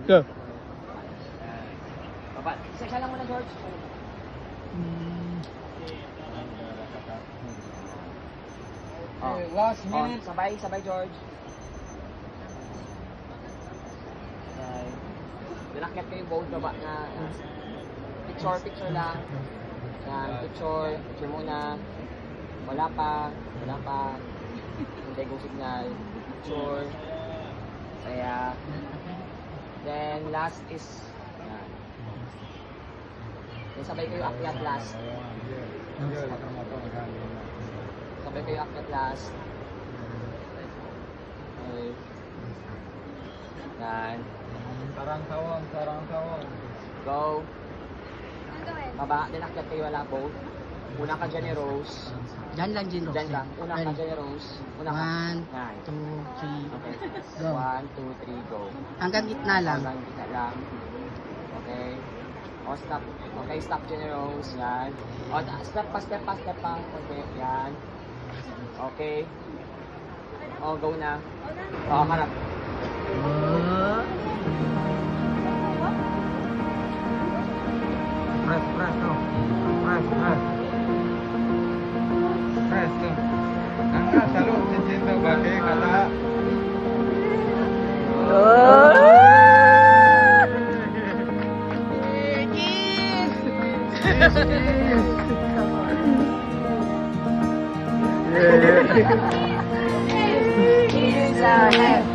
Go. Baba. Isa lang muna, George. Oh. Last minute. Sabay, George. Okay. Dinakit kayo both baba na picture lang. Yan, picture muna. Wala pa. Hindi go signal. Picture. Kaya, then last is, yan. Then sabay kayo akyat last. Sabay kayo akyat last. Okay. Yan. Sarang tawang. Go. Baba, then akyat kayo wala both. Una ka dyan ni Rose. Diyan lang, Gino. Dyan ka. Una ka dyan ni Rose. Una ka. 1, 2, 3. Okay. Go. 1, 2, 3, go. Hanggang gitna lang. Hanggang gitna lang. Okay. O, stop. Okay, stop dyan ni Rose. Yan. O, step pa. Okay, yan. Okay. O, go na. O, harap. Press, no. Press, no. Angkat, salud, cincin tu balik, kata. Cheers!